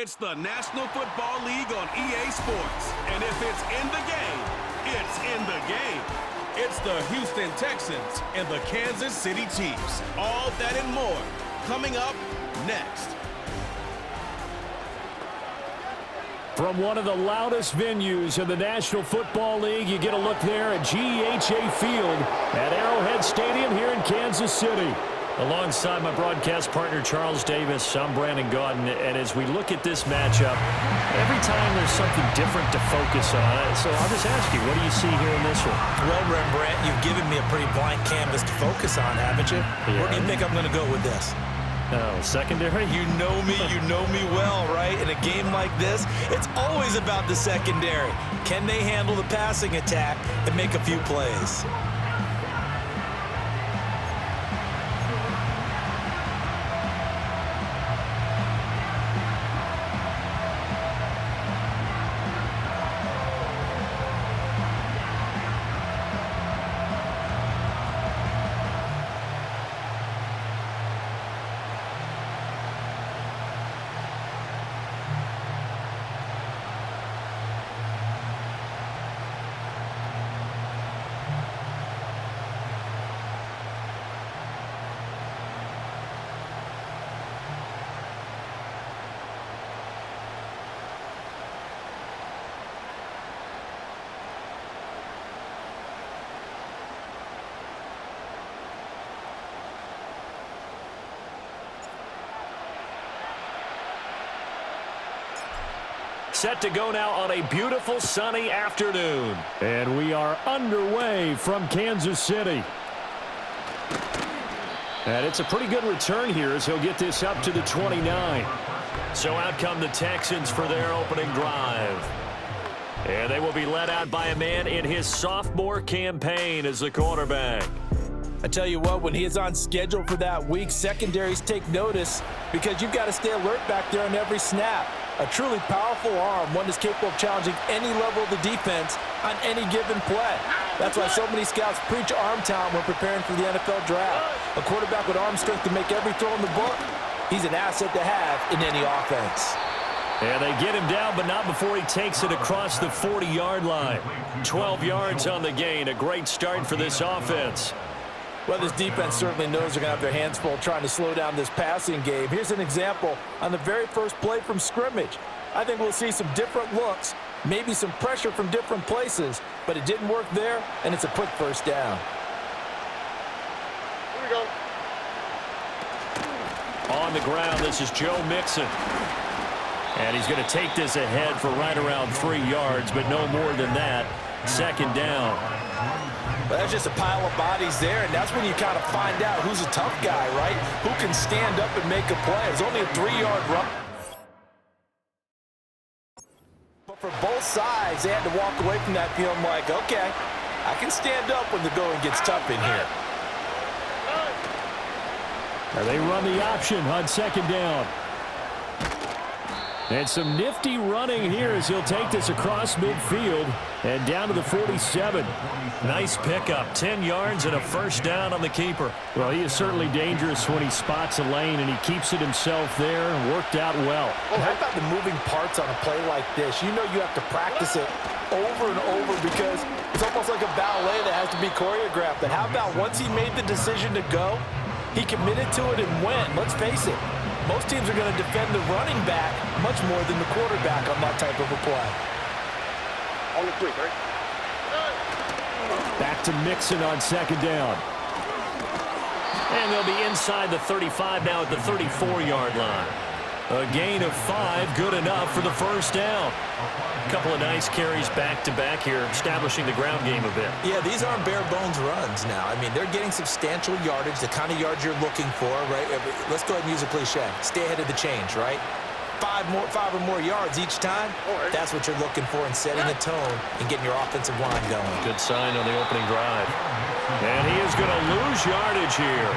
It's the National Football League on EA Sports. And if it's in the game, it's in the game. It's the Houston Texans and the Kansas City Chiefs. All that and more coming up next. From one of the loudest venues in the National Football League, you get a look there at GEHA Field at Arrowhead Stadium here in Kansas City. Alongside my broadcast partner, Charles Davis, I'm Brandon Gaudin, and as we look at this matchup, every time there's something different to focus on. So I'll just ask you, what do you see here in this one? Well, Rembrandt, you've given me a pretty blank canvas to focus on, haven't you? Yeah. Where do you think I'm going to go with this? Oh, secondary? You know me well, right? In a game like this, it's always about the secondary. Can they handle the passing attack and make a few plays? Set to go now on a beautiful sunny afternoon. And we are underway from Kansas City. And it's a pretty good return here as he'll get this up to the 29. So out come the Texans for their opening drive. And they will be led out by a man in his sophomore campaign as the quarterback. I tell you what, when he is on schedule for that week, secondaries take notice because you've got to stay alert back there on every snap. A truly powerful arm, one that's capable of challenging any level of the defense on any given play. That's why so many scouts preach arm talent when preparing for the NFL draft. A quarterback with arm strength to make every throw in the book, he's an asset to have in any offense. And they get him down, but not before he takes it across the 40-yard line. 12 yards on the gain, a great start for this offense. Well, this defense certainly knows they're going to have their hands full trying to slow down this passing game. Here's an example on the very first play from scrimmage. I think we'll see some different looks, maybe some pressure from different places, but it didn't work there, and it's a quick first down. Here we go. On the ground, this is Joe Mixon. And he's going to take this ahead for right around 3 yards, but no more than that. Second down. Well, that's just a pile of bodies there, and that's when you kind of find out who's a tough guy, right? Who can stand up and make a play. It's only a 3-yard run. But for both sides, they had to walk away from that feeling like, okay, I can stand up when the going gets tough in here. Now they run the option on second down. And some nifty running here as he'll take this across midfield and down to the 47. Nice pickup, 10 yards and a first down on the keeper. Well, he is certainly dangerous when he spots a lane, and he keeps it himself there and worked out well. And how about the moving parts on a play like this? You know you have to practice it over and over because it's almost like a ballet that has to be choreographed. But how about once he made the decision to go, he committed to it and went. Let's face it. Most teams are going to defend the running back much more than the quarterback on that type of a play. On the 3, right? Back to Mixon on second down. And they'll be inside the 35 now at the 34-yard line. A gain of 5, good enough for the first down. A couple of nice carries back-to-back here, establishing the ground game a bit. Yeah, these aren't bare-bones runs now. I mean, they're getting substantial yardage, the kind of yards you're looking for, right? Let's go ahead and use a cliche. Stay ahead of the change, right? 5 or more yards each time, that's what you're looking for in setting a tone and getting your offensive line going. Good sign on the opening drive. And he is going to lose yardage here.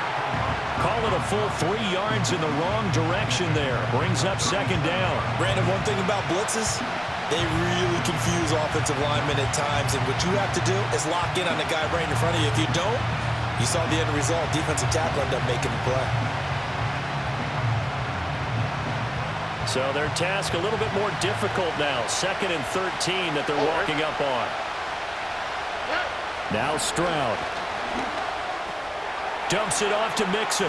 Call it a full 3 yards in the wrong direction there. Brings up second down. Brandon, one thing about blitzes, they really confuse offensive linemen at times, and what you have to do is lock in on the guy right in front of you. If you don't, you saw the end result. Defensive tackle ended up making the play. So their task a little bit more difficult now. 2nd and 13 that they're walking up on. Now Stroud. Dumps it off to Mixon.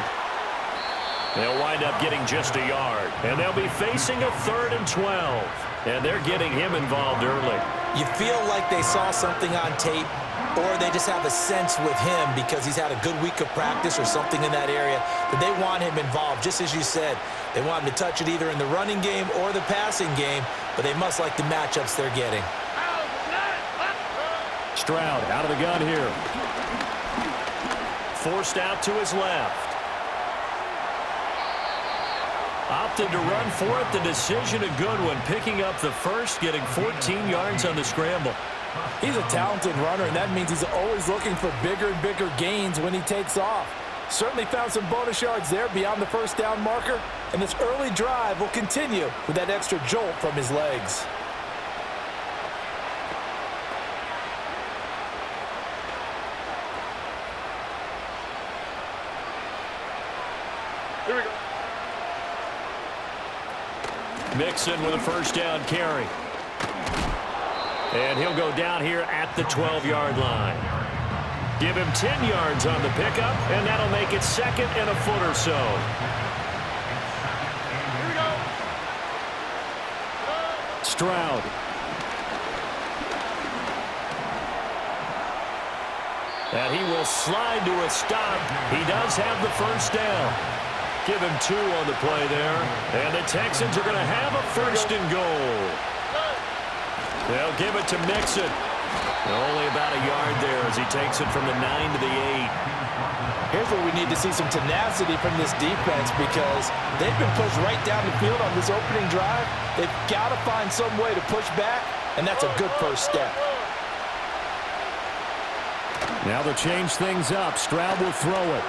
They'll wind up getting just a yard. And they'll be facing a 3rd and 12. And they're getting him involved early. You feel like they saw something on tape, or they just have a sense with him because he's had a good week of practice or something in that area that they want him involved. Just as you said, they want him to touch it either in the running game or the passing game, but they must like the matchups they're getting. Stroud out of the gun here. Forced out to his left. Opted to run for it. The decision a good one. Picking up the first, getting 14 yards on the scramble. He's a talented runner, and that means he's always looking for bigger and bigger gains when he takes off. Certainly found some bonus yards there beyond the first down marker, and this early drive will continue with that extra jolt from his legs. Here we go. Mixon with a first down carry. And he'll go down here at the 12-yard line. Give him 10 yards on the pickup, and that'll make it 2nd and a foot or so. Here we go. Stroud. And he will slide to a stop. He does have the first down. Give him 2 on the play there. And the Texans are going to have a 1st and goal. They'll give it to Mixon. Only about a yard there as he takes it from the 9 to the 8. Here's where we need to see some tenacity from this defense because they've been pushed right down the field on this opening drive. They've got to find some way to push back, and that's a good first step. Now they'll change things up. Stroud will throw it.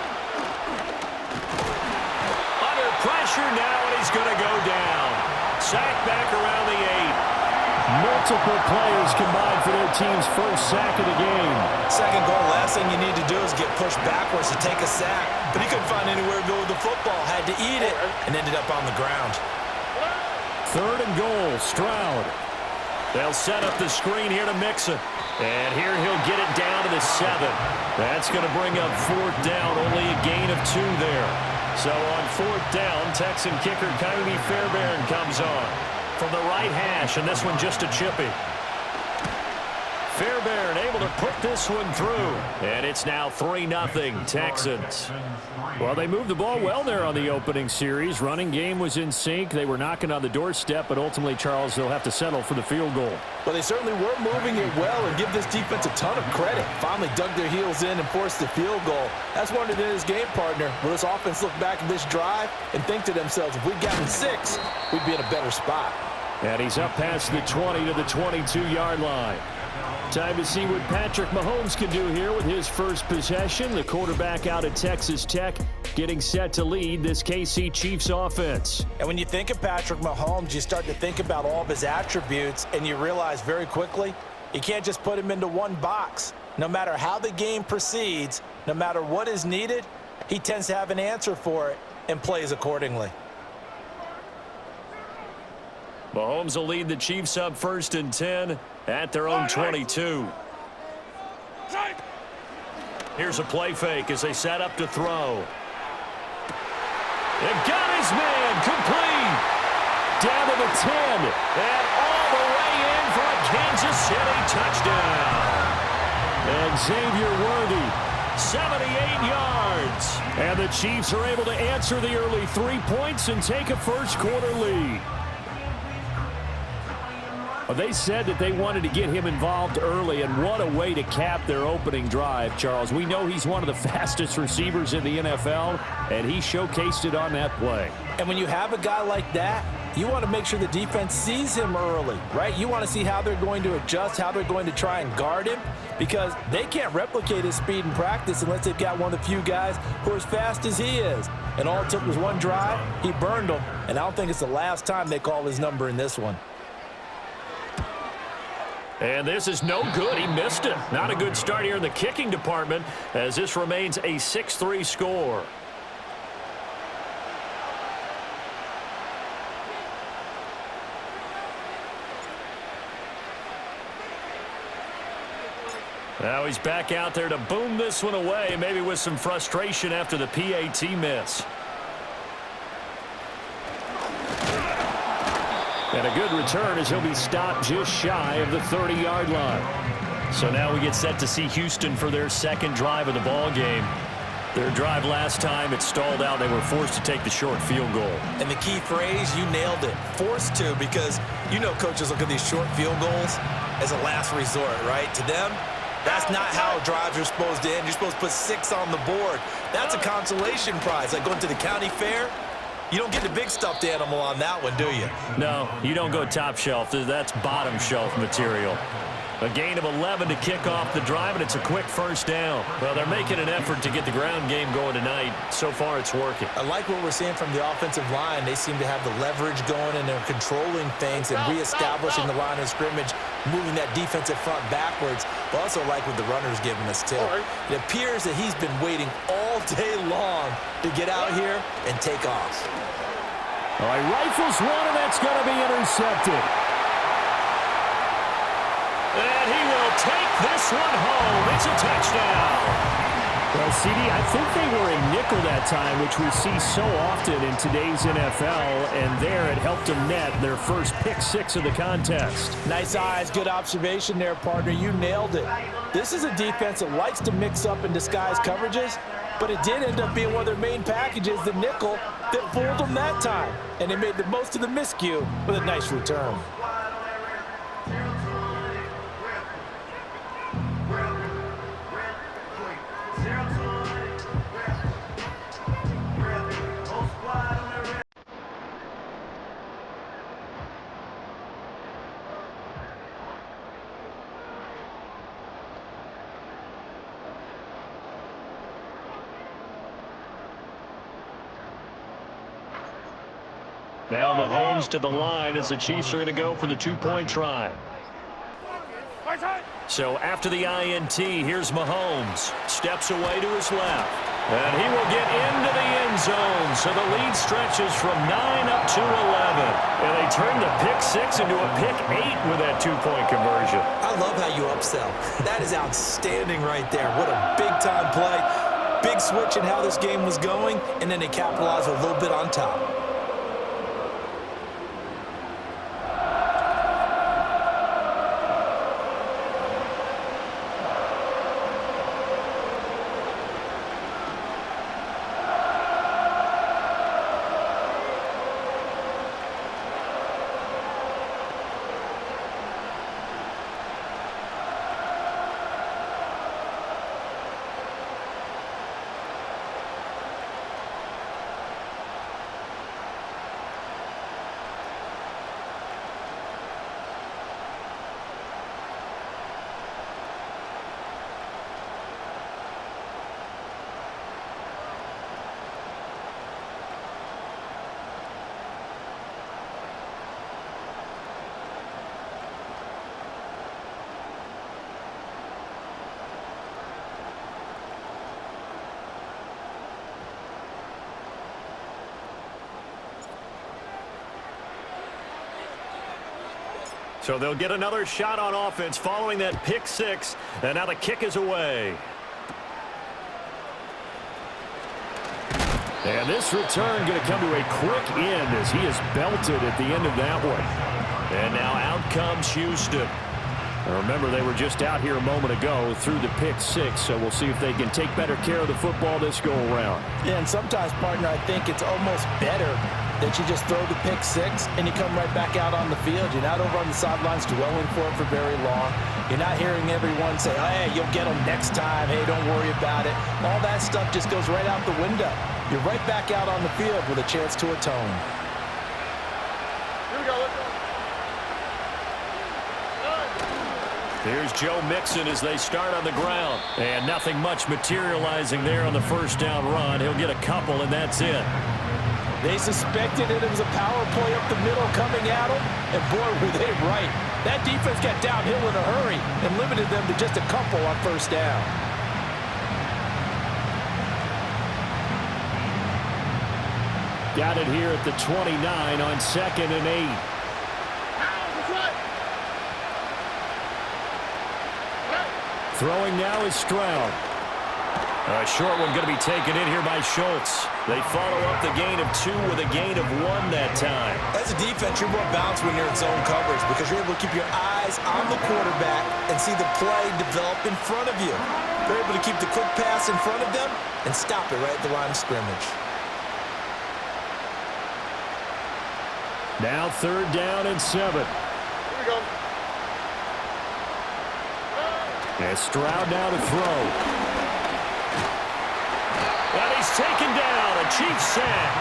Under pressure now, and he's going to go down. Sacked back around the 8. Multiple players combined for their team's first sack of the game. Second goal, last thing you need to do is get pushed backwards to take a sack. But he couldn't find anywhere to go with the football. Had to eat it and ended up on the ground. 3rd and goal, Stroud. They'll set up the screen here to Mixon. And here he'll get it down to the 7. That's going to bring up 4th down. Only a gain of 2 there. So on 4th down, Texan kicker Kaimi Fairbairn comes on from the right hash, and this one just a chippy. Fairbairn able to put this one through. And it's now 3-0 Texans. Well, they moved the ball well there on the opening series. Running game was in sync. They were knocking on the doorstep, but ultimately, Charles, they'll have to settle for the field goal. But they certainly were moving it well and give this defense a ton of credit. Finally dug their heels in and forced the field goal. That's one of his game partner. Will this offense look back at this drive and think to themselves, if we'd gotten 6, we'd be in a better spot. And he's up past the 20 to the 22-yard line. Time to see what Patrick Mahomes can do here with his first possession. The quarterback out at Texas Tech getting set to lead this KC Chiefs offense. And when you think of Patrick Mahomes, you start to think about all of his attributes, and you realize very quickly you can't just put him into one box. No matter how the game proceeds, no matter what is needed, he tends to have an answer for it and plays accordingly. Mahomes will lead the Chiefs up 1st and 10 at their own 22. Here's a play fake as they set up to throw. They've got his man complete. Down to the 10. And all the way in for a Kansas City touchdown. And Xavier Worthy, 78 yards. And the Chiefs are able to answer the early 3 points and take a first-quarter lead. They said that they wanted to get him involved early, and what a way to cap their opening drive, Charles. We know he's one of the fastest receivers in the NFL, and he showcased it on that play. And when you have a guy like that, you want to make sure the defense sees him early, right? You want to see how they're going to adjust, how they're going to try and guard him, because they can't replicate his speed in practice unless they've got one of the few guys who are as fast as he is. And all it took was one drive. He burned them, and I don't think it's the last time they call his number in this one. And this is no good. He missed it. Not a good start here in the kicking department as this remains a 6-3 score. Now he's back out there to boom this one away, maybe with some frustration after the PAT miss. And a good return as he'll be stopped just shy of the 30-yard line. So now we get set to see Houston for their second drive of the ball game. Their drive last time, it stalled out. They were forced to take the short field goal. And the key phrase, you nailed it. Forced to, because you know coaches look at these short field goals as a last resort, right? To them, that's not how drives are supposed to end. You're supposed to put 6 on the board. That's a consolation prize. Like going to the county fair, you don't get the big stuffed animal on that one, do you? No, you don't go top shelf. That's bottom shelf material. A gain of 11 to kick off the drive, and it's a quick first down. Well, they're making an effort to get the ground game going tonight. So far, it's working. I like what we're seeing from the offensive line. They seem to have the leverage going, and they're controlling things and reestablishing the line of scrimmage, moving that defensive front backwards. But also like what the runner's giving us, too. It appears that he's been waiting all day long to get out here and take off. All right, rifles one, and that's going to be intercepted. And he will take this one home. It's a touchdown. Well, CD, I think they were in nickel that time, which we see so often in today's NFL, and there it helped them net their first pick 6 of the contest. Nice eyes, good observation there, partner. You nailed it. This is a defense that likes to mix up and disguise coverages, but it did end up being one of their main packages, the nickel, that fooled them that time. And they made the most of the miscue with a nice return. Now Mahomes to the line as the Chiefs are going to go for the 2-point try. So after the INT, here's Mahomes. Steps away to his left. And he will get into the end zone. So the lead stretches from 9 up to 11. And they turn the pick 6 into a pick 8 with that 2-point conversion. I love how you upsell. That is outstanding right there. What a big-time play. Big switch in how this game was going, and then they capitalized a little bit on top. So they'll get another shot on offense following that pick 6. And now the kick is away. And this return going to come to a quick end as he is belted at the end of that one. And now out comes Houston. Now remember, they were just out here a moment ago through the pick 6, so we'll see if they can take better care of the football this go-around. Yeah, and sometimes, partner, I think it's almost better that you just throw the pick 6 and you come right back out on the field. You're not over on the sidelines dwelling for it for very long. You're not hearing everyone say, hey, you'll get them next time. Hey, don't worry about it. All that stuff just goes right out the window. You're right back out on the field with a chance to atone. Here we go, let's go. Here's Joe Mixon as they start on the ground. And nothing much materializing there on the first down run. He'll get a couple, and that's it. They suspected it was a power play up the middle coming at them, and boy, were they right. That defense got downhill in a hurry and limited them to just a couple on first down. Got it here at the 29 on 2nd and 8. Throwing now is Stroud. A short one going to be taken in here by Schultz. They follow up the gain of 2 with a gain of 1 that time. As a defense, you're more balanced when you're in zone coverage because you're able to keep your eyes on the quarterback and see the play develop in front of you. They're able to keep the quick pass in front of them and stop it right at the line of scrimmage. Now 3rd down and 7. Here we go. And Stroud now to throw. And he's taken down. A Chiefs sack.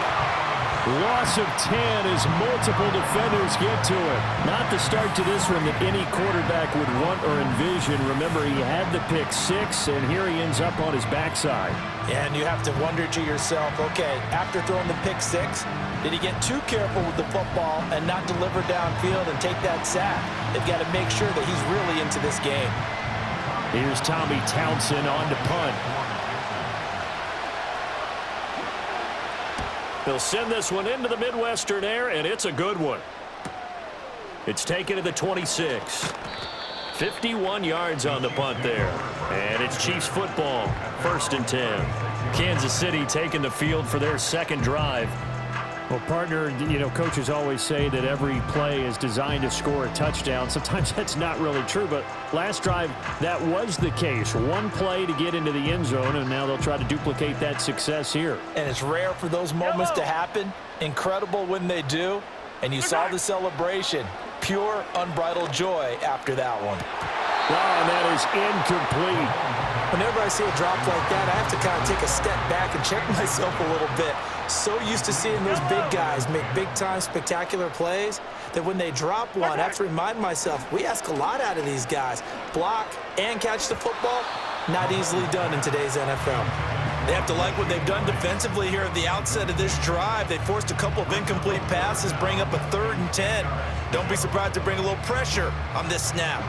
Loss of 10 as multiple defenders get to it. Not the start to this one that any quarterback would want or envision. Remember, he had the pick 6, and here he ends up on his backside. Yeah, and you have to wonder to yourself, okay, after throwing the pick 6, did he get too careful with the football and not deliver downfield and take that sack? They've got to make sure that he's really into this game. Here's Tommy Townsend on to punt. They'll send this one into the Midwestern air, and it's a good one. It's taken to the 26. 51 yards on the punt there. And it's Chiefs football, 1st and 10. Kansas City taking the field for their 2nd drive. Well, partner, you know, coaches always say that every play is designed to score a touchdown. Sometimes that's not really true, but last drive, that was the case. One play to get into the end zone, and now they'll try to duplicate that success here. And it's rare for those moments to happen. Incredible when they do. And you saw the celebration. Pure, unbridled joy after that one. Oh, and that is incomplete. Whenever I see a drop like that, I have to kind of take a step back and check myself a little bit. So used to seeing those big guys make big-time spectacular plays that when they drop one, I have to remind myself, we ask a lot out of these guys. Block and catch the football, not easily done in today's NFL. They have to like what they've done defensively here at the outset of this drive. They forced a couple of incomplete passes, bring up a 3rd and 10. Don't be surprised to bring a little pressure on this snap.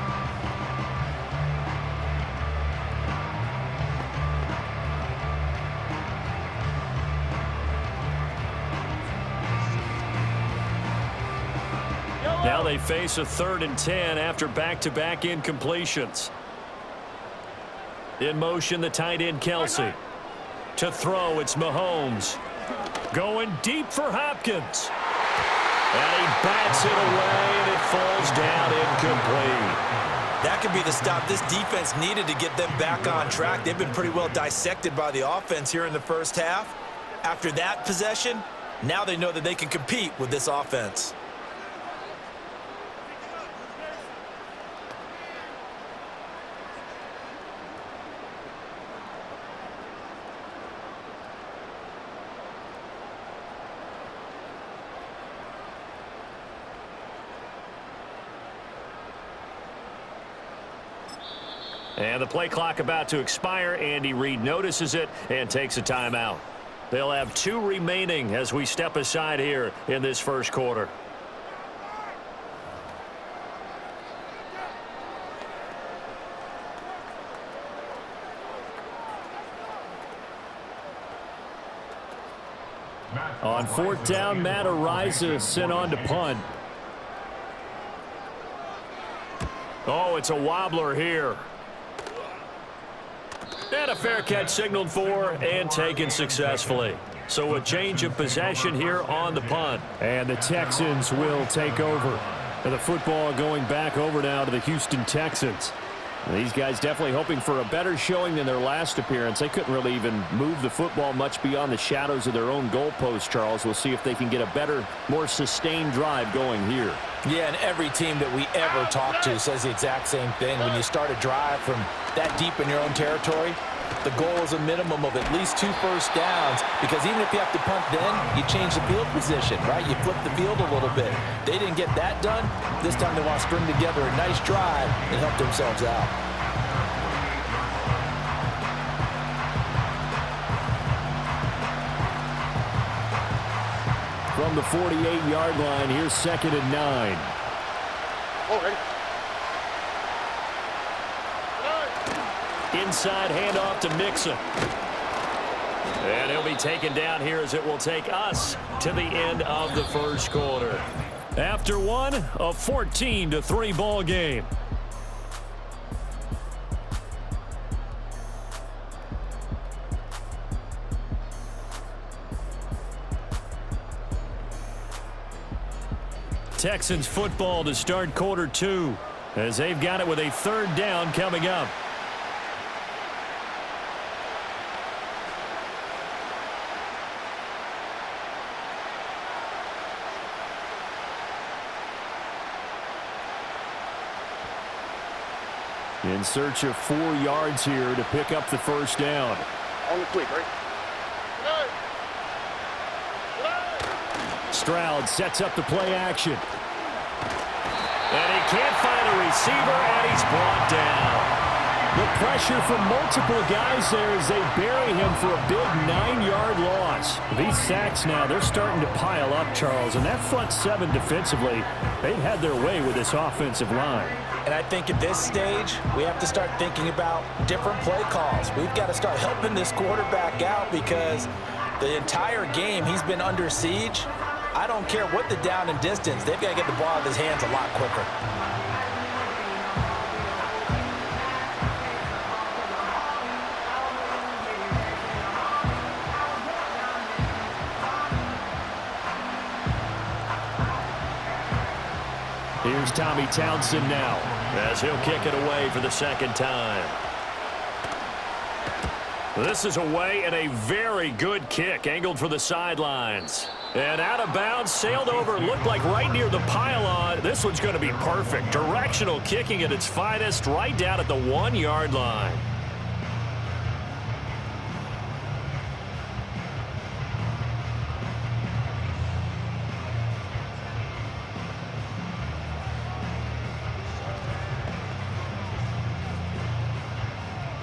Now they face a 3rd and 10 after back-to-back incompletions. In motion, the tight end, Kelsey. To throw, it's Mahomes. Going deep for Hopkins. And he bats it away, and it falls down incomplete. That could be the stop this defense needed to get them back on track. They've been pretty well dissected by the offense here in the first half. After that possession, now they know that they can compete with this offense. And the play clock about to expire. Andy Reid notices it and takes a timeout. They'll have 2 remaining as we step aside here in this first quarter. On 4th down, Matt Ariza sent on to punt. Oh, it's a wobbler here. And a fair catch signaled for and taken successfully. So a change of possession here on the punt. And the Texans will take over. And the football going back over now to the Houston Texans. And these guys definitely hoping for a better showing than their last appearance. They couldn't really even move the football much beyond the shadows of their own goalpost, Charles. We'll see if they can get a better, more sustained drive going here. Yeah, and every team that we ever talk to says the exact same thing. When you start a drive from that deep in your own territory, the goal is a minimum of at least 2 first downs, because even if you have to punt then, you change the field position, right? You flip the field a little bit. They didn't get that done. This time they want to string together a nice drive and help themselves out. From the 48-yard line, here's 2nd and 9. Okay. Inside handoff to Mixon. And he'll be taken down here as it will take us to the end of the first quarter. After one, a 14-3 ball game. Texans football to start quarter 2 as they've got it with a 3rd down coming up. In search of 4 yards here to pick up the 1st down. On the quick, right? Stroud sets up the play action. And he can't find a receiver, and he's brought down. The pressure from multiple guys there as they bury him for a big 9-yard loss. These sacks now, they're starting to pile up, Charles. And that front 7 defensively, they've had their way with this offensive line. And I think at this stage, we have to start thinking about different play calls. We've got to start helping this quarterback out because the entire game he's been under siege. I don't care what the down and distance. They've got to get the ball out of his hands a lot quicker. Here's Tommy Townsend now as he'll kick it away for the 2nd time. This is away and a very good kick angled for the sidelines. And out of bounds, sailed over, looked like right near the pylon. This one's going to be perfect. Directional kicking at its finest right down at the 1-yard line.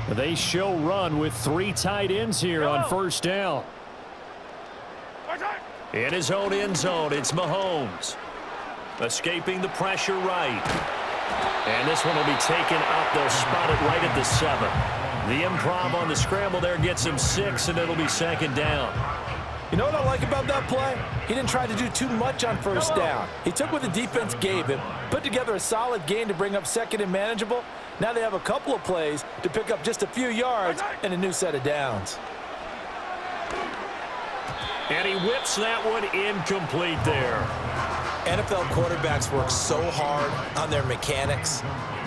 They show run with 3 tight ends here on 1st down. In his own end zone, it's Mahomes. Escaping the pressure right. And this one will be taken up. They'll spot it right at the 7. The improv on the scramble there gets him 6, and it'll be 2nd down. You know what I like about that play? He didn't try to do too much on 1st down. He took what the defense gave him, put together a solid gain to bring up 2nd and manageable. Now they have a couple of plays to pick up just a few yards and a new set of downs. And he whips that one incomplete there. NFL quarterbacks work so hard on their mechanics,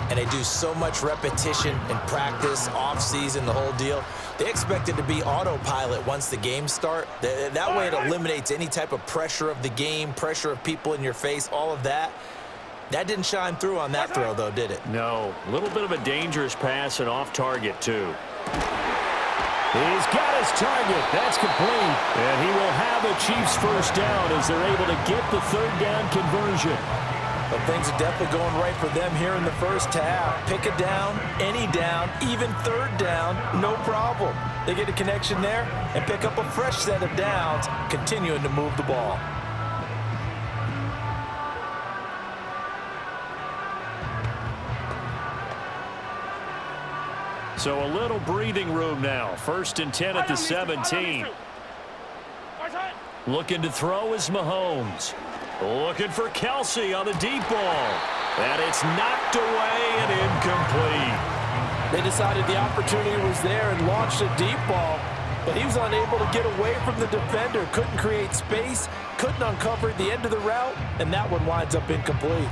and they do so much repetition and practice, off-season, the whole deal. They expect it to be autopilot once the games start. That way it eliminates any type of pressure of the game, pressure of people in your face, all of that. That didn't shine through on that throw, though, did it? No. A little bit of a dangerous pass and off target, too. He's got his target. That's complete. And he will have a Chiefs 1st down as they're able to get the 3rd down conversion. But things are definitely going right for them here in the 1st half. Pick a down, any down, even 3rd down, no problem. They get a connection there and pick up a fresh set of downs, continuing to move the ball. So a little breathing room now. 1st and 10 at the 17. Looking to throw is Mahomes. Looking for Kelsey on the deep ball. And it's knocked away and incomplete. They decided the opportunity was there and launched a deep ball, but he was unable to get away from the defender. Couldn't create space, couldn't uncover the end of the route, and that one winds up incomplete.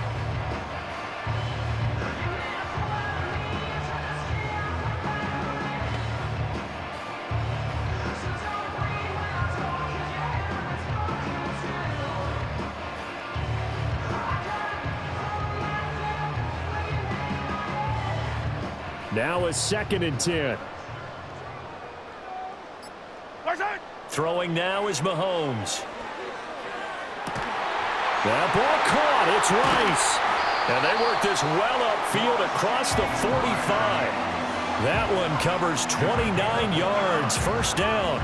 Now a 2nd and 10. Throwing now is Mahomes. That ball caught. It's Rice. And they work this well upfield across the 45. That one covers 29 yards. 1st down.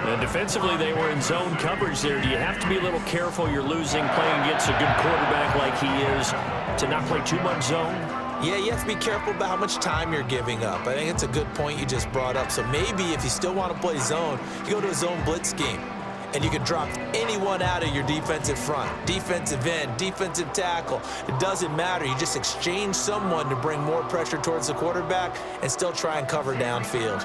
And defensively, they were in zone coverage there. Do you have to be a little careful? You're losing playing against a good quarterback like he is to not play too much zone? Yeah, you have to be careful about how much time you're giving up. I think it's a good point you just brought up. So maybe if you still want to play zone, you go to a zone blitz scheme. And you can drop anyone out of your defensive front. Defensive end, defensive tackle. It doesn't matter. You just exchange someone to bring more pressure towards the quarterback and still try and cover downfield.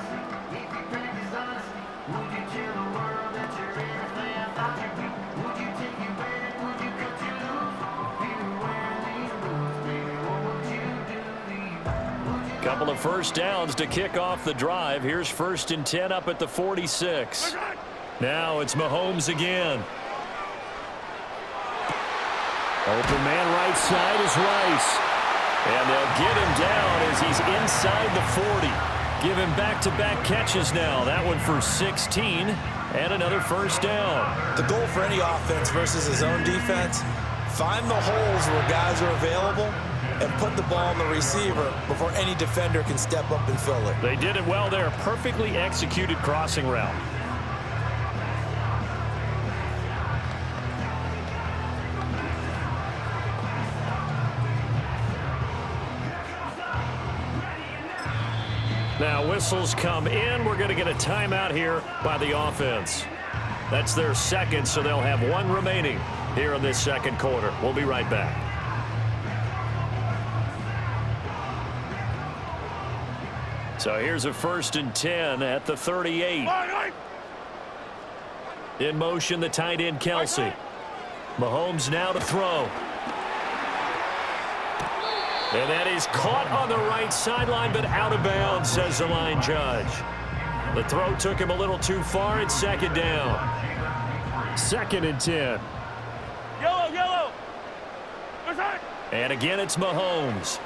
Couple of first downs to kick off the drive. Here's 1st and 10 up at the 46. Now it's Mahomes again. Open man right side is Rice. And they'll get him down as he's inside the 40. Give him back-to-back catches now. That one for 16 and another first down. The goal for any offense versus his own defense, find the holes where guys are available and put the ball on the receiver before any defender can step up and fill it. They did it well there. Perfectly executed crossing route. Now whistles come in. We're going to get a timeout here by the offense. That's their second, so they'll have one remaining here in this second quarter. We'll be right back. So here's a 1st and 10 at the 38. In motion, the tight end, Kelsey. Mahomes now to throw. And that is caught on the right sideline, but out of bounds, says the line judge. The throw took him a little too far. It's 2nd down. 2nd and 10. Yellow. And again, it's Mahomes.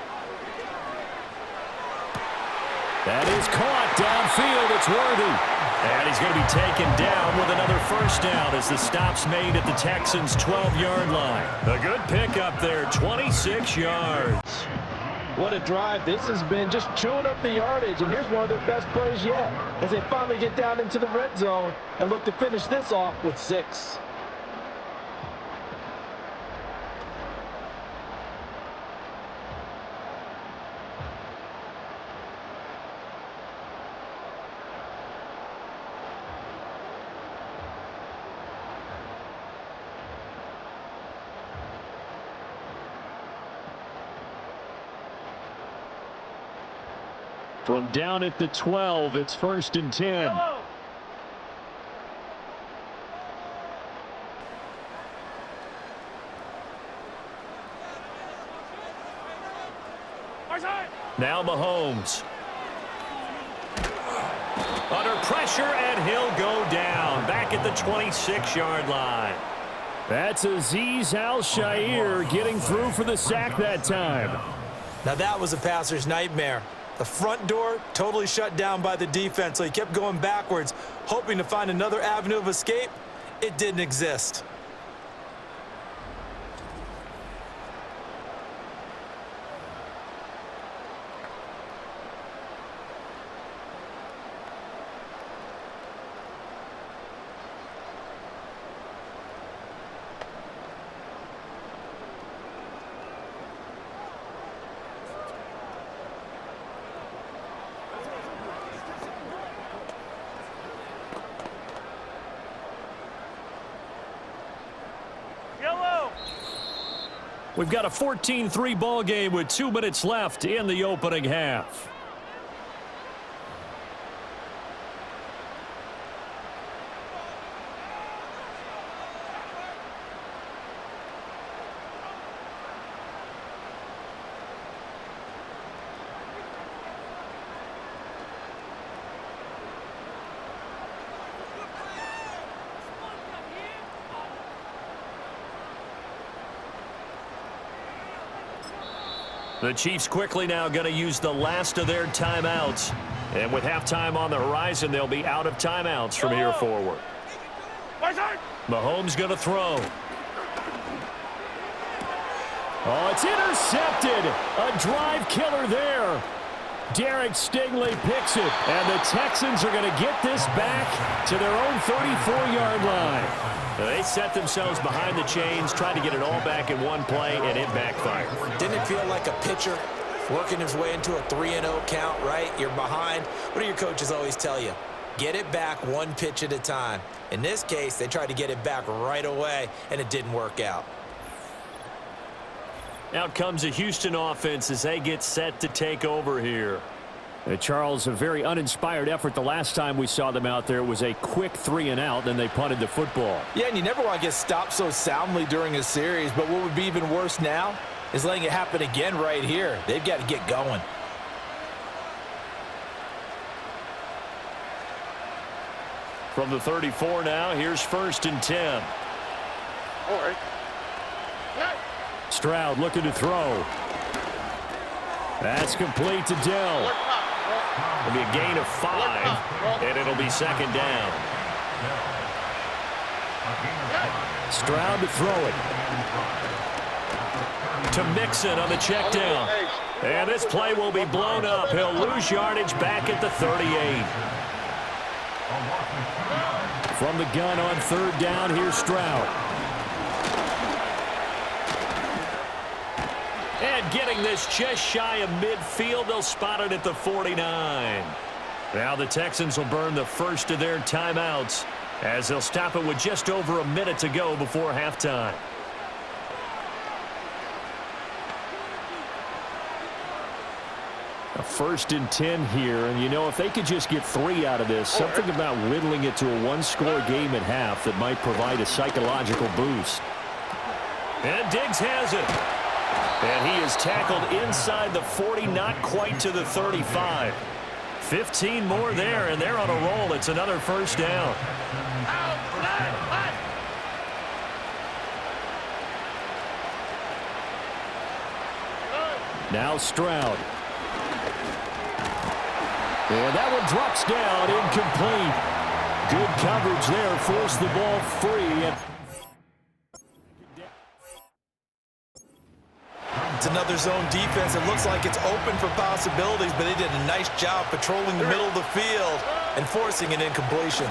That is caught downfield. It's Worthy. And he's going to be taken down with another first down as the stop's made at the Texans' 12-yard line. A good pickup there, 26 yards. What a drive this has been, just chewing up the yardage, and here's one of their best plays yet as they finally get down into the red zone and look to finish this off with 6. From down at the 12, it's 1st and 10. Now Mahomes. Under pressure, and he'll go down. Back at the 26-yard line. That's Azeez Al-Shaair getting through for the sack that time. Now that was a passer's nightmare. The front door totally shut down by the defense, so he kept going backwards, hoping to find another avenue of escape. It didn't exist. We've got a 14-3 ball game with 2 minutes left in the opening half. The Chiefs quickly now going to use the last of their timeouts. And with halftime on the horizon, they'll be out of timeouts from here forward. Mahomes going to throw. Oh, it's intercepted. A drive killer there. Derek Stingley picks it. And the Texans are going to get this back to their own 34-yard line. They set themselves behind the chains, tried to get it all back in one play, and it backfired. Didn't it feel like a pitcher working his way into a 3-0 count, right? You're behind. What do your coaches always tell you? Get it back one pitch at a time. In this case, they tried to get it back right away, and it didn't work out. Out comes a Houston offense as they get set to take over here. Charles, a very uninspired effort. The last time we saw them out there was a quick 3-and-out, then they punted the football. Yeah, and you never want to get stopped so soundly during a series, but what would be even worse now is letting it happen again right here. They've got to get going. From the 34 now, here's 1st and 10. All right. Stroud looking to throw. That's complete to Dell. It'll be a gain of 5, and it'll be 2nd down. Stroud to throw it. To Mixon on the check down. And this play will be blown up. He'll lose yardage back at the 38. From the gun on 3rd down, here's Stroud. And getting this just shy of midfield, they'll spot it at the 49. Now the Texans will burn the first of their timeouts as they'll stop it with just over a minute to go before halftime. A 1st and 10 here, and you know, if they could just get 3 out of this, something about whittling it to a one-score game at half that might provide a psychological boost. And Diggs has it. And he is tackled inside the 40, not quite to the 35. 15 more there, and they're on a roll. It's another 1st down. Now Stroud. And that one drops down, incomplete. Good coverage there, forced the ball free. It's another zone defense. It looks like it's open for possibilities, but they did a nice job patrolling the middle of the field and forcing an incompletion.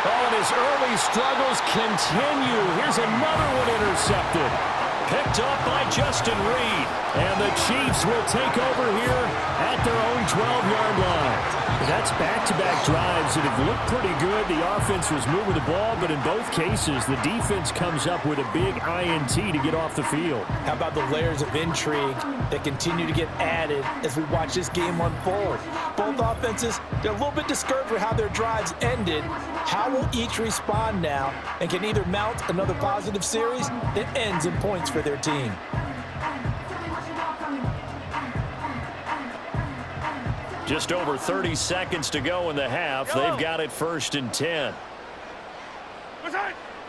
Oh, and his early struggles continue. Here's another one intercepted. Picked up by Justin Reed. And the Chiefs will take over here at their own 12-yard line. That's back-to-back drives that have looked pretty good. The offense was moving the ball, but in both cases, the defense comes up with a big INT to get off the field. How about the layers of intrigue that continue to get added as we watch this game unfold? Both offenses, they're a little bit discouraged with how their drives ended. How will each respond now and can either mount another positive series that ends in points for their team? Just over 30 seconds to go in the half. They've got it 1st and 10.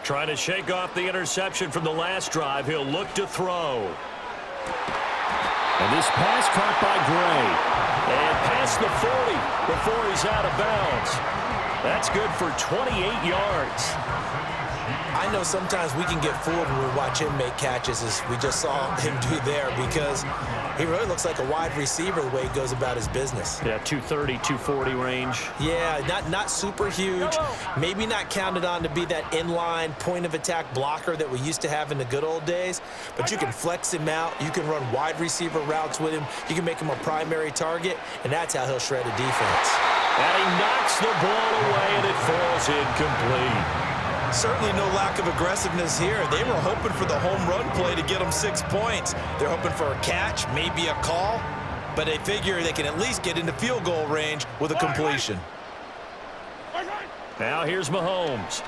Trying to shake off the interception from the last drive. He'll look to throw. And this pass caught by Gray. And past the 40 before he's out of bounds. That's good for 28 yards. I know sometimes we can get fooled when we watch him make catches, as we just saw him do there, because he really looks like a wide receiver the way he goes about his business. Yeah, 230, 240 range. Yeah, not super huge. Maybe not counted on to be that inline point-of-attack blocker that we used to have in the good old days, but you can flex him out. You can run wide receiver routes with him. You can make him a primary target, and that's how he'll shred a defense. And he knocks the ball away, and it falls incomplete. Certainly no lack of aggressiveness here. They were hoping for the home run play to get them 6 points. They're hoping for a catch, maybe a call, but they figure they can at least get into field goal range with a completion. Now here's Mahomes.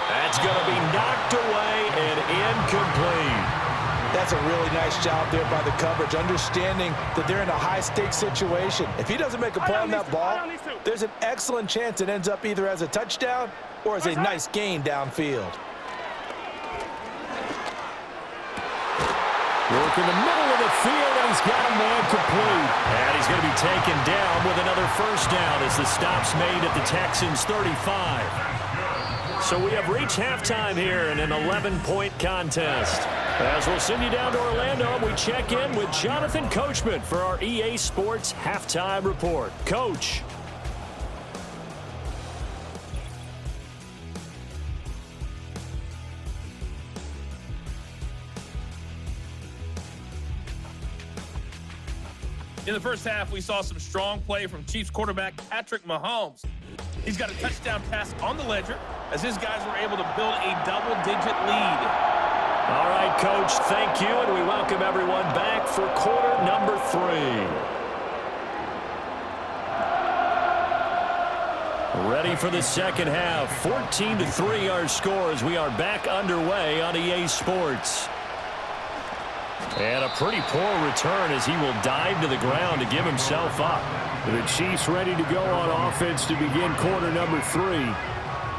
That's going to be knocked away and incomplete. That's a really nice job there by the coverage, understanding that they're in a high-stakes situation. If he doesn't make a play on that ball, there's an excellent chance it ends up either as a touchdown or as a nice gain downfield. Work in the middle of the field, and he's got a man complete. And he's going to be taken down with another 1st down as the stop's made at the Texans' 35. So we have reached halftime here in an 11-point contest. As we'll send you down to Orlando, we check in with Jonathan Coachman for our EA Sports Halftime Report. Coach. In the first half, we saw some strong play from Chiefs quarterback Patrick Mahomes. He's got a touchdown pass on the ledger as his guys were able to build a double-digit lead. All right, Coach, thank you, and we welcome everyone back for quarter number 3. Ready for the second half. 14-3 our score as we are back underway on EA Sports. And a pretty poor return as he will dive to the ground to give himself up. The Chiefs ready to go on offense to begin quarter number 3.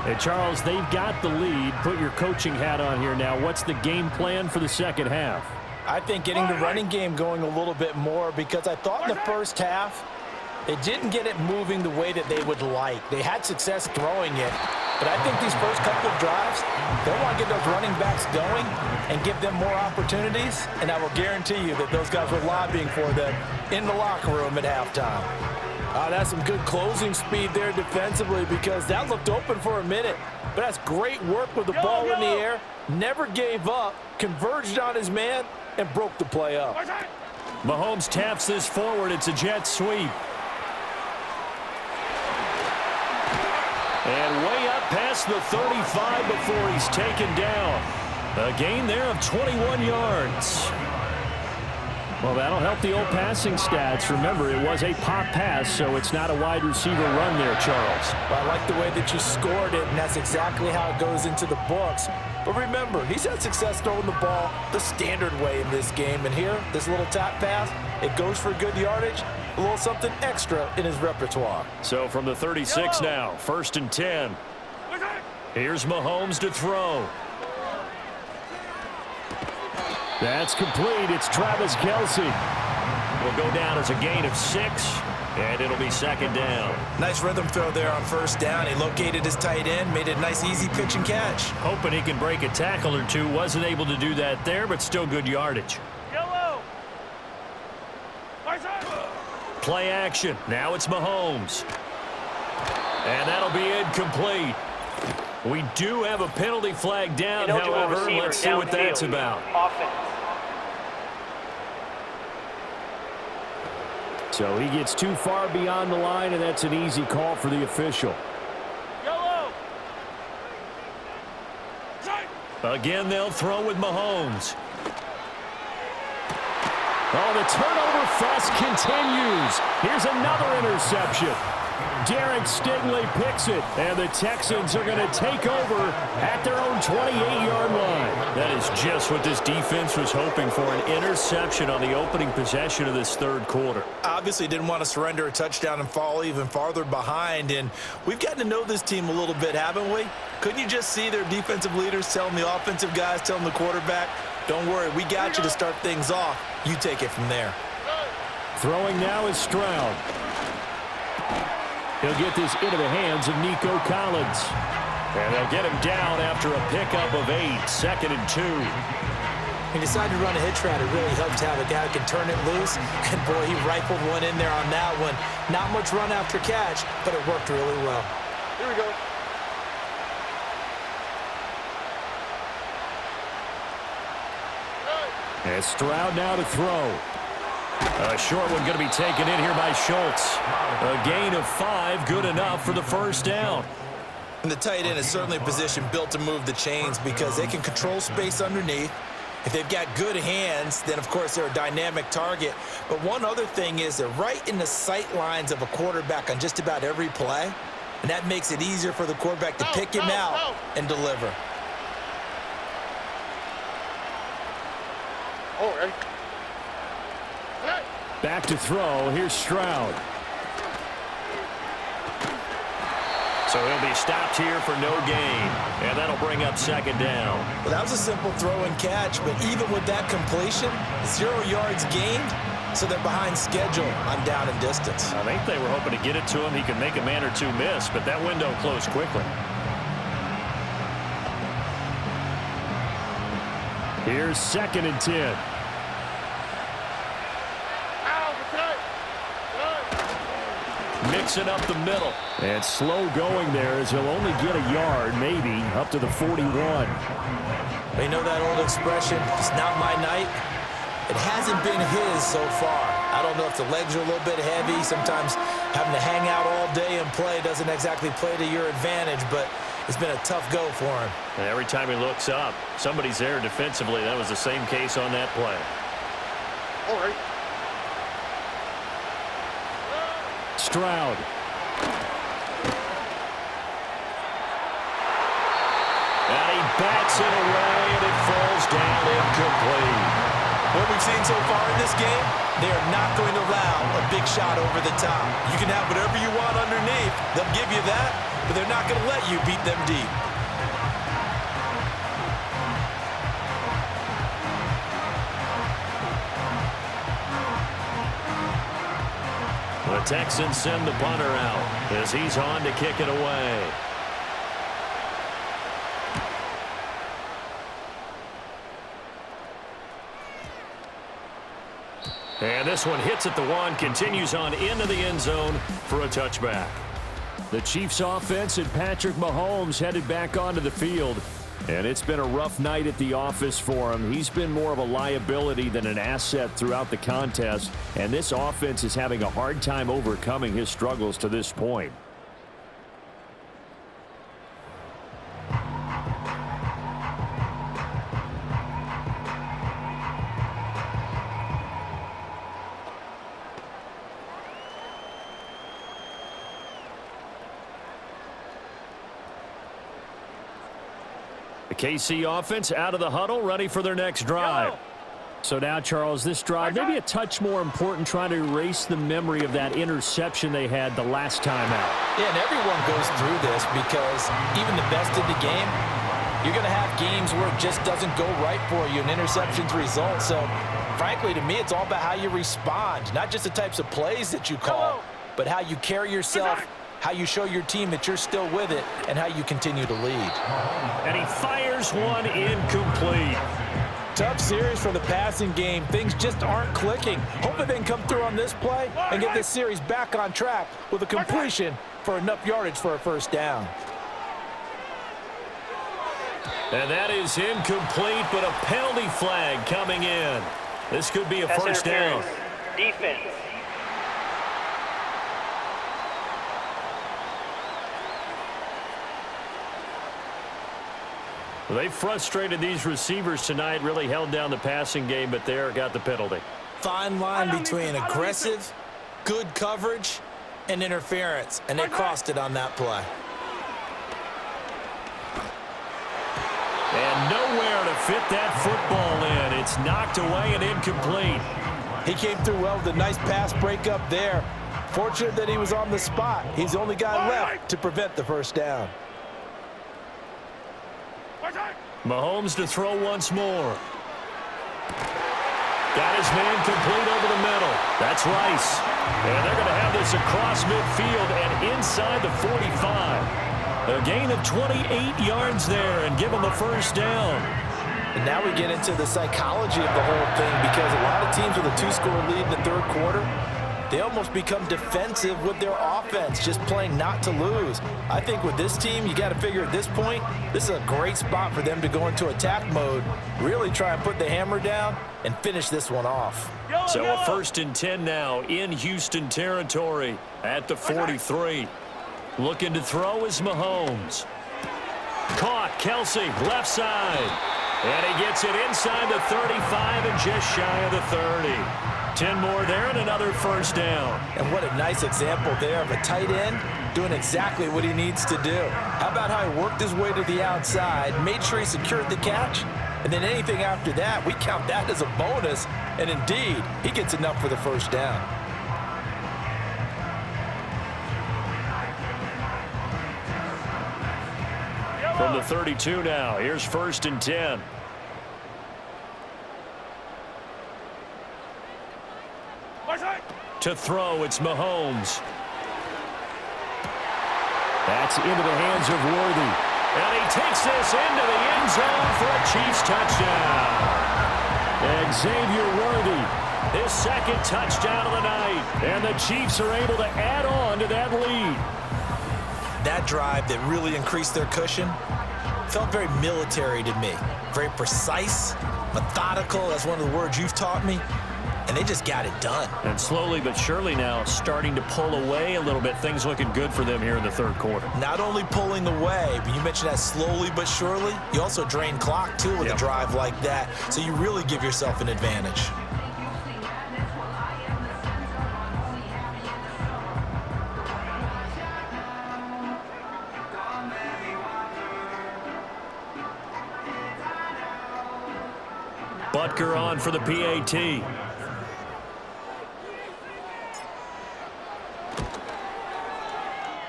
And Charles, they've got the lead. Put your coaching hat on here now. What's the game plan for the second half? I think getting the running game going a little bit more, because I thought in the first half they didn't get it moving the way that they would like. They had success throwing it, but I think these first couple of drives, they'll want to get those running backs going and give them more opportunities, and I will guarantee you that those guys were lobbying for them in the locker room at halftime. That's some good closing speed there defensively, because that looked open for a minute. But that's great work with the ball in the air. Never gave up, converged on his man, and broke the play up. Mahomes taps this forward. It's a jet sweep. And way up past the 35 before he's taken down. A gain there of 21 yards. Well, that'll help the old passing stats. Remember, it was a pop pass, so it's not a wide receiver run there, Charles. Well, I like the way that you scored it, and that's exactly how it goes into the books. But remember, he's had success throwing the ball the standard way in this game. And here, this little tap pass, it goes for good yardage, a little something extra in his repertoire. So from the 36 now, 1st and 10. Here's Mahomes to throw. That's complete. It's Travis Kelce. Will go down as a gain of 6, and it'll be 2nd down. Nice rhythm throw there on 1st down. He located his tight end, made it a nice, easy pitch and catch. Hoping he can break a tackle or two. Wasn't able to do that there, but still good yardage. Yellow. Play action. Now it's Mahomes. And that'll be incomplete. We do have a penalty flag down, however. Let's see what that's about. So he gets too far beyond the line, and that's an easy call for the official. Yellow. Again, they'll throw with Mahomes. Oh, the turnover fest continues. Here's another interception. Derek Stingley picks it, and the Texans are going to take over at their own 28-yard line. That is just what this defense was hoping for, an interception on the opening possession of this 3rd quarter. Obviously didn't want to surrender a touchdown and fall even farther behind, and we've gotten to know this team a little bit, haven't we? Couldn't you just see their defensive leaders telling the offensive guys, telling the quarterback, don't worry, we got you to start things off. You take it from there. Throwing now is Stroud. He'll get this into the hands of Nico Collins. And they'll get him down after a pickup of 8, 2nd and 2. He decided to run a hitch route. It really helps to have a guy who can turn it loose. And, boy, he rifled one in there on that one. Not much run after catch, but it worked really well. Here we go. And Stroud now to throw. A short one going to be taken in here by Schultz. A gain of 5, good enough for the 1st down. And the tight end is certainly a position built to move the chains because they can control space underneath. If they've got good hands, then, of course, they're a dynamic target. But one other thing is they're right in the sight lines of a quarterback on just about every play, and that makes it easier for the quarterback to pick him out and deliver. All right. Back to throw. Here's Stroud. So he'll be stopped here for no gain. And that'll bring up 2nd down. Well, that was a simple throw and catch, but even with that completion, 0 yards gained, so they're behind schedule on down and distance. I think they were hoping to get it to him. He could make a man or two miss, but that window closed quickly. Here's 2nd and 10. Mixing up the middle. And slow going there as he'll only get a yard, maybe, up to the 41. They know that old expression, it's not my night. It hasn't been his so far. I don't know if the legs are a little bit heavy. Sometimes having to hang out all day and play doesn't exactly play to your advantage, but it's been a tough go for him. And every time he looks up, somebody's there defensively. That was the same case on that play. All right. Stroud. And he bats it away, and it falls down incomplete. What we've seen so far in this game, they are not going to allow a big shot over the top. You can have whatever you want underneath. They'll give you that, but they're not going to let you beat them deep. The Texans send the punter out as he's on to kick it away. And this one hits at the one, continues on into the end zone for a touchback. The Chiefs offense and Patrick Mahomes headed back onto the field. And it's been a rough night at the office for him. He's been more of a liability than an asset throughout the contest. And this offense is having a hard time overcoming his struggles to this point. The KC offense out of the huddle, ready for their next drive. So now, Charles, this drive maybe a touch more important, trying to erase the memory of that interception they had the last time out. Yeah, and everyone goes through this because even the best in the game, you're going to have games where it just doesn't go right for you, and interceptions result. So, frankly, to me, it's all about how you respond, not just the types of plays that you call, but how you carry yourself, how you show your team that you're still with it, and how you continue to lead. And he fires one incomplete. Tough series for the passing game. Things just aren't clicking. Hopefully they can come through on this play and get this series back on track with a completion for enough yardage for a first down. And that is incomplete, but a penalty flag coming in. This could be a first down. Defense. They frustrated these receivers tonight, really held down the passing game, but there got the penalty. Fine line between aggressive, good coverage, and interference, and they crossed it on that play. And nowhere to fit that football in. It's knocked away and incomplete. He came through well with a nice pass breakup there. Fortunate that he was on the spot. He's the only guy left to prevent the first down. Mahomes to throw once more. Got his man complete over the middle. That's Rice. And they're going to have this across midfield and inside the 45. A gain of 28 yards there and give him a first down. And now we get into the psychology of the whole thing, because a lot of teams with a two-score lead in the third quarter, they almost become defensive with their offense, just playing not to lose. I think with this team, you got to figure at this point, this is a great spot for them to go into attack mode, really try and put the hammer down and finish this one off. So a 1st and 10 now in Houston territory at the 43. Looking to throw is Mahomes. Caught, Kelsey, left side. And he gets it inside the 35 and just shy of the 30. 10 more there and another first down. And what a nice example there of a tight end doing exactly what he needs to do. How about how he worked his way to the outside, made sure he secured the catch, and then anything after that, we count that as a bonus. And indeed, he gets enough for the first down. From the 32 now, here's 1st and 10. To throw, it's Mahomes. That's into the hands of Worthy. And he takes this into the end zone for a Chiefs touchdown. Xavier Worthy, his second touchdown of the night. And the Chiefs are able to add on to that lead. That drive that really increased their cushion felt very military to me. Very precise, methodical, that's one of the words you've taught me. And they just got it done. And slowly but surely now starting to pull away a little bit. Things looking good for them here in the third quarter. Not only pulling away, but you mentioned that slowly but surely. You also drain clock, too, with a drive like that. So you really give yourself an advantage. Butker on for the PAT.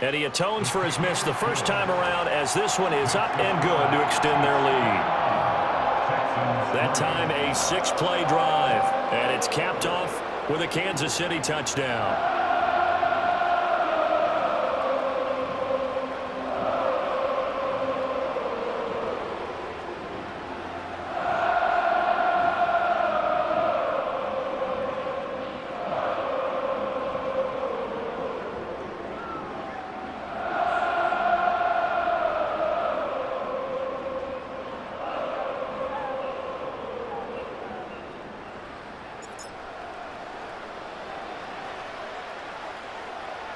And he atones for his miss the first time around, as this one is up and good to extend their lead. That time a 6-play drive, and it's capped off with a Kansas City touchdown.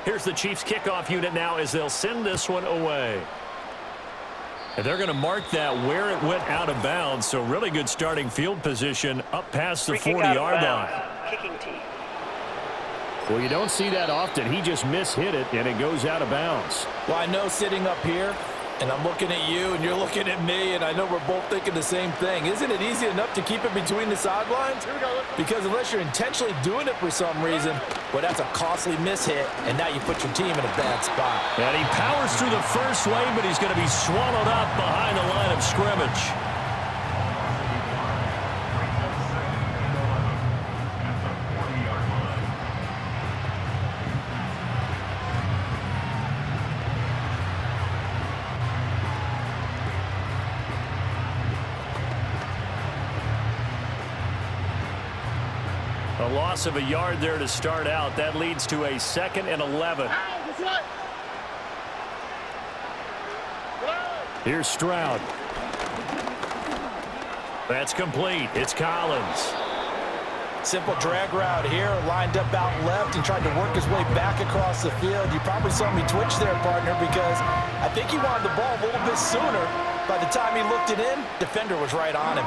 Here's the Chiefs kickoff unit now as they'll send this one away. And they're going to mark that where it went out of bounds, so really good starting field position up past the 40-yard line. Kicking team. Well, you don't see that often. He just mishit it, and it goes out of bounds. Well, I know sitting up here, and I'm looking at you, and you're looking at me, and I know we're both thinking the same thing. Isn't it easy enough to keep it between the sidelines? Here we go. Because unless you're intentionally doing it for some reason, well, that's a costly mishit, and now you put your team in a bad spot. And he powers through the first wave, but he's going to be swallowed up behind the line of scrimmage. A loss of a yard there to start out. That leads to a 2nd and 11. Here's Stroud. That's complete. It's Collins. Simple drag route here, lined up out left and tried to work his way back across the field. You probably saw me twitch there, partner, because I think he wanted the ball a little bit sooner. By the time he looked it in, defender was right on him.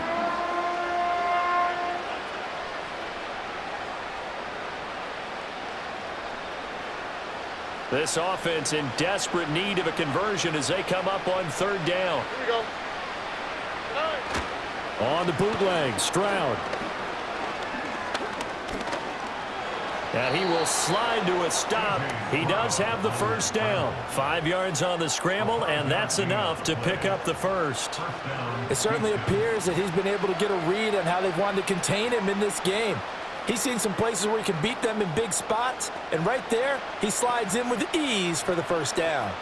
This offense in desperate need of a conversion as they come up on 3rd down. Here we go. On the bootleg, Stroud. And he will slide to a stop. He does have the first down. 5 yards on the scramble, and that's enough to pick up the first. It certainly appears that he's been able to get a read on how they've wanted to contain him in this game. He's seen some places where he can beat them in big spots, and right there, he slides in with ease for the first down.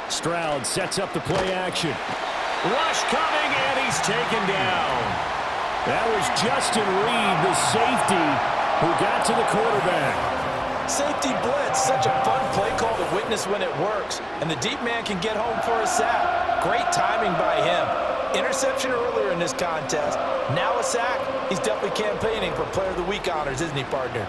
Stroud sets up the play action. Rush coming, and he's taken down. That was Justin Reed, the safety, who got to the quarterback. Safety blitz, such a fun play call to witness when it works. And the deep man can get home for a sack. Great timing by him. Interception earlier in this contest. Now a sack. He's definitely campaigning for Player of the Week honors, isn't he, partner?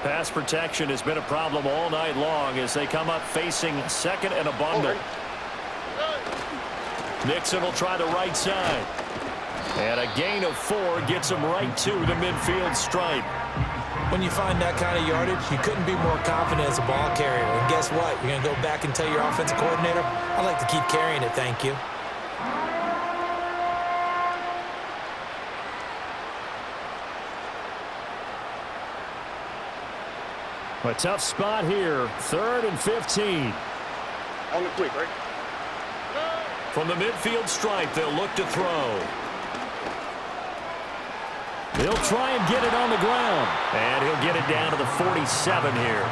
Pass protection has been a problem all night long as they come up facing 2nd and a bundle. Nixon will try the right side. And a gain of 4 gets him right to the midfield stripe. When you find that kind of yardage, you couldn't be more confident as a ball carrier. And guess what? You're going to go back and tell your offensive coordinator, I'd like to keep carrying it, thank you. A tough spot here. 3rd and 15. On the quick, right? From the midfield stripe, they'll look to throw. He'll try and get it on the ground. And he'll get it down to the 47 here.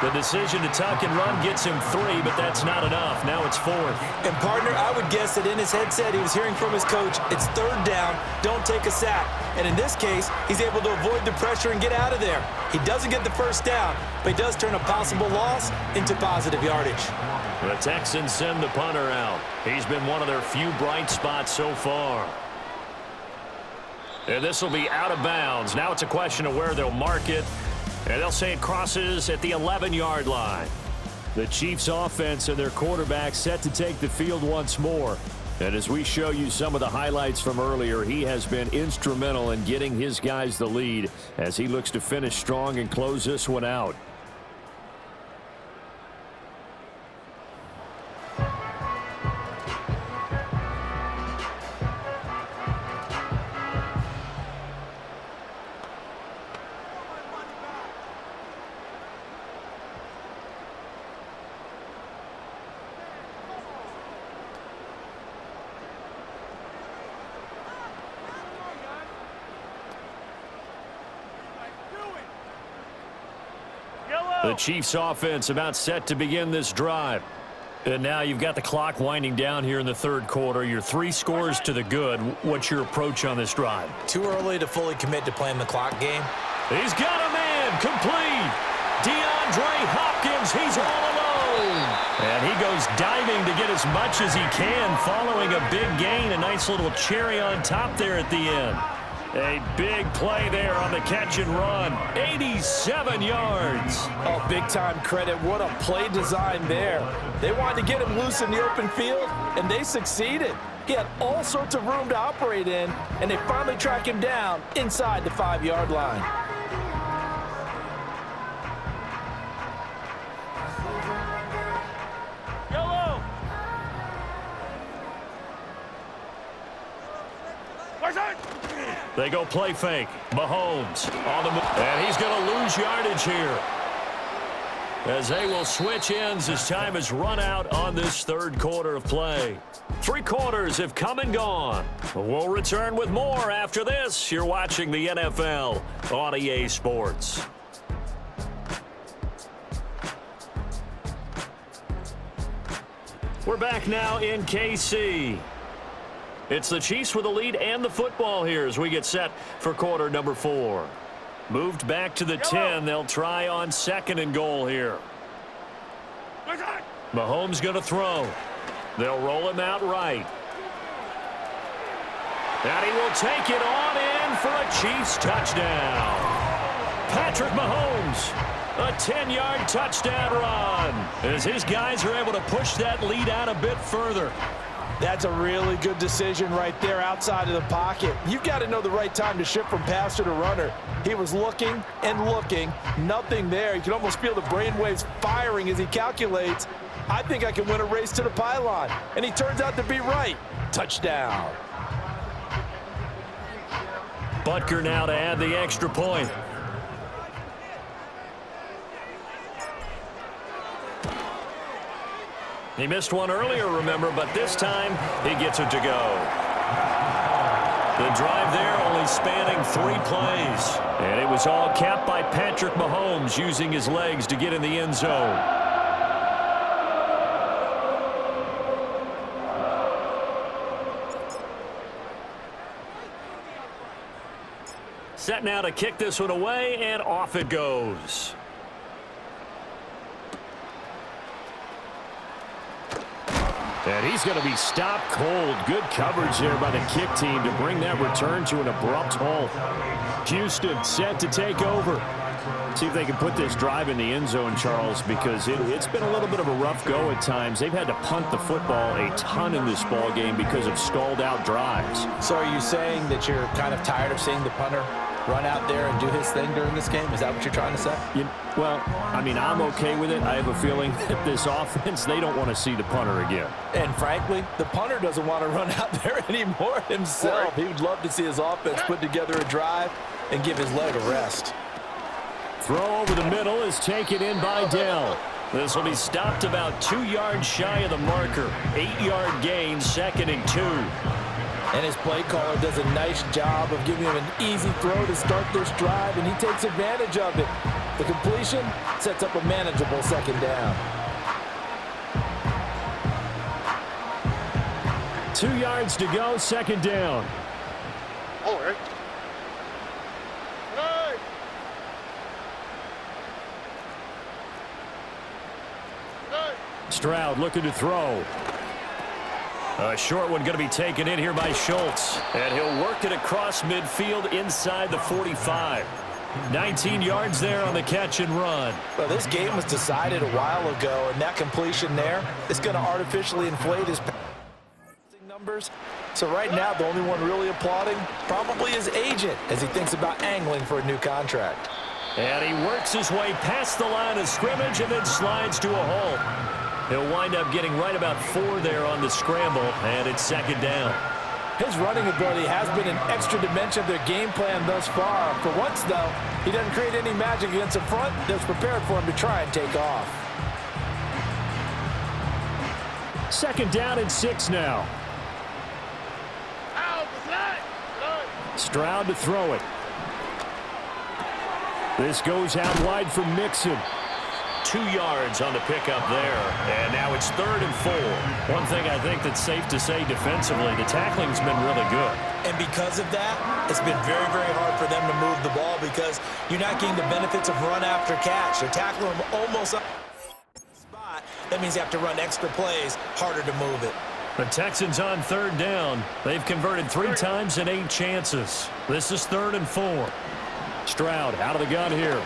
The decision to tuck and run gets him 3, but that's not enough. Now it's 4th. And, partner, I would guess that in his headset he was hearing from his coach, it's 3rd down, don't take a sack. And in this case, he's able to avoid the pressure and get out of there. He doesn't get the first down, but he does turn a possible loss into positive yardage. The Texans send the punter out. He's been one of their few bright spots so far. And this will be out of bounds. Now it's a question of where they'll mark it. And they'll say it crosses at the 11-yard line. The Chiefs offense and their quarterback set to take the field once more. And as we show you some of the highlights from earlier, he has been instrumental in getting his guys the lead as he looks to finish strong and close this one out. The Chiefs offense about set to begin this drive. And now you've got the clock winding down here in the third quarter. You're 3 scores to the good. What's your approach on this drive? Too early to fully commit to playing the clock game. He's got a man complete. DeAndre Hopkins, he's all alone. And he goes diving to get as much as he can following a big gain. A nice little cherry on top there at the end. A big play there on the catch and run. 87 yards. Oh, big-time credit. What a play design there. They wanted to get him loose in the open field, and they succeeded. He had all sorts of room to operate in, and they finally track him down inside the 5-yard line. They go play fake. Mahomes on the move. And he's going to lose yardage here, as they will switch ends as time has run out on this third quarter of play. 3 quarters have come and gone. We'll return with more after this. You're watching the NFL on EA Sports. We're back now in KC. It's the Chiefs with the lead and the football here as we get set for quarter number 4. Moved back to the 10. They'll try on 2nd and goal here. Mahomes going to throw. They'll roll him out right. And he will take it on in for a Chiefs touchdown. Patrick Mahomes, a 10-yard touchdown run, as his guys are able to push that lead out a bit further. That's a really good decision right there outside of the pocket. You've got to know the right time to shift from passer to runner. He was looking and looking, nothing there. You can almost feel the brainwaves firing as he calculates, I think I can win a race to the pylon. And he turns out to be right. Touchdown. Butker now to add the extra point. He missed one earlier, remember, but this time he gets it to go. The drive there only spanning 3 plays. And it was all capped by Patrick Mahomes using his legs to get in the end zone. Set now to kick this one away, and off it goes. And he's going to be stopped cold. Good coverage there by the kick team to bring that return to an abrupt halt. Houston set to take over. See if they can put this drive in the end zone, Charles, because it's been a little bit of a rough go at times. They've had to punt the football a ton in this ball game because of stalled-out drives. So are you saying that you're kind of tired of seeing the punter run out there and do his thing during this game? Is that what you're trying to say? Well, I mean, I'm okay with it. I have a feeling that this offense, they don't want to see the punter again. And frankly, the punter doesn't want to run out there anymore himself. He would love to see his offense put together a drive and give his leg a rest. Throw over the middle is taken in by Dell. This will be stopped about 2 yards shy of the marker. 8-yard gain, 2nd and 2. And his play caller does a nice job of giving him an easy throw to start this drive, and he takes advantage of it. The completion sets up a manageable 2nd down. 2 yards to go, 2nd down. All right. Stroud looking to throw. A short one going to be taken in here by Schultz. And he'll work it across midfield inside the 45. 19 yards there on the catch and run. Well, this game was decided a while ago, and that completion there is going to artificially inflate his passing numbers. So right now, the only one really applauding probably his agent as he thinks about angling for a new contract. And he works his way past the line of scrimmage and then slides to a halt. He'll wind up getting right about 4 there on the scramble, and it's second down. His running ability has been an extra dimension of their game plan thus far. For once, though, he doesn't create any magic against the front that's prepared for him to try and take off. Second down and 6 now. Stroud to throw it. This goes out wide for Mixon. 2 yards on the pickup there. And now it's 3rd and 4. One thing I think that's safe to say defensively, the tackling's been really good. And because of that, it's been very, very hard for them to move the ball because you're not getting the benefits of run after catch. They're tackling them almost up the spot. That means you have to run extra plays, harder to move it. The Texans on 3rd down. They've converted 3 times in 8 chances. This is 3rd and 4. Stroud out of the gun here.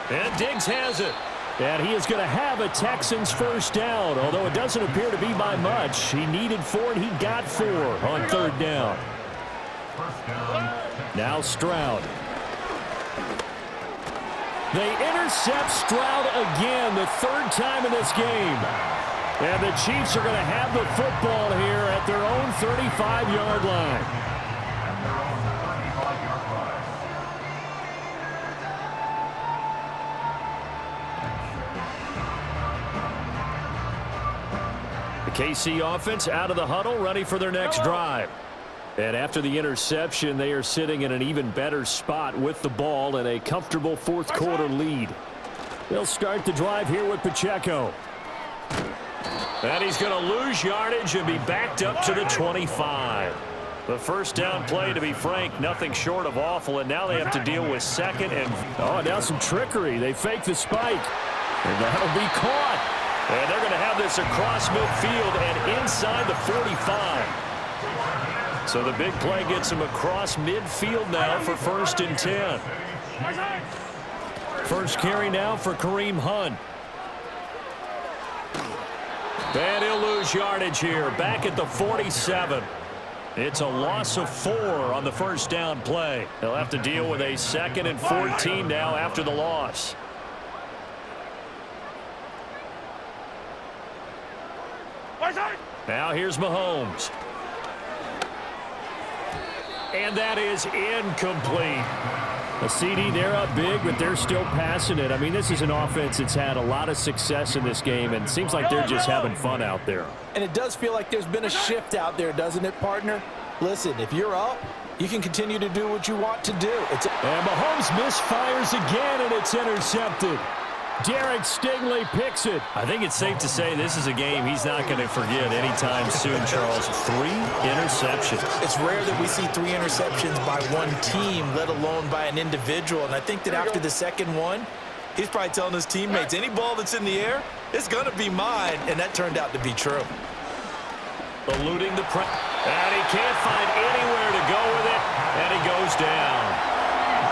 And Diggs has it. And he is going to have a Texans first down, although it doesn't appear to be by much. He needed 4, and he got 4 on 3rd down. Now Stroud. They intercept Stroud again, the 3rd time in this game. And the Chiefs are going to have the football here at their own 35-yard line. The KC offense out of the huddle, ready for their next drive. And after the interception, they are sitting in an even better spot with the ball and a comfortable 4th quarter lead. They'll start the drive here with Pacheco. And he's going to lose yardage and be backed up to the 25. The first down play, to be frank, nothing short of awful, and now they have to deal with 2nd and... Oh, now some trickery. They fake the spike. And that'll be caught. And they're going to have this across midfield and inside the 45. So the big play gets him across midfield now for 1st and 10. First carry now for Kareem Hunt. And he'll lose yardage here, back at the 47. It's a loss of 4 on the first down play. They'll have to deal with a 2nd and 14 now after the loss. Now here's Mahomes. And that is incomplete. A CD, they're up big, but they're still passing it. I mean, this is an offense that's had a lot of success in this game, and it seems like they're just having fun out there. And it does feel like there's been a shift out there, doesn't it, partner? Listen, if you're up, you can continue to do what you want to do. And Mahomes misfires again, and it's intercepted. Derek Stingley picks it. I think it's safe to say this is a game he's not going to forget anytime soon, Charles. 3 interceptions. It's rare that we see 3 interceptions by one team, let alone by an individual. And I think that after the 2nd one, he's probably telling his teammates, any ball that's in the air, it's going to be mine. And that turned out to be true. Eluding the press. And he can't find anywhere to go with it. And he goes down.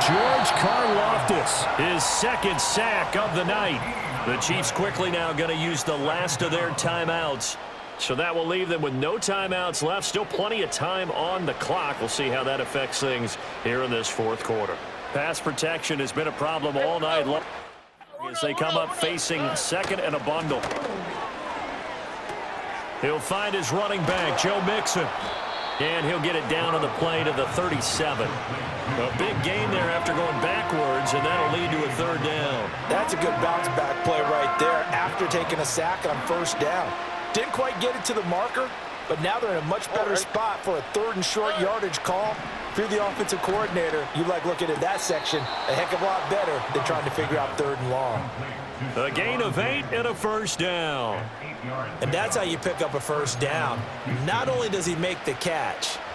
George Karlaftis, his 2nd sack of the night. The Chiefs quickly now going to use the last of their timeouts. So that will leave them with no timeouts left. Still plenty of time on the clock. We'll see how that affects things here in this 4th quarter. Pass protection has been a problem all night long as they come up facing 2nd and a bundle. He'll find his running back, Joe Mixon. And he'll get it down on the play to the 37. A big gain there after going backwards, and that'll lead to a 3rd down. That's a good bounce-back play right there after taking a sack on 1st down. Didn't quite get it to the marker, but now they're in a much better spot for a 3rd and short yardage call. If you're the offensive coordinator, you like looking at that section a heck of a lot better than trying to figure out 3rd and long. A gain of 8 and a first down. And that's how you pick up a first down. Not only does he make the catch,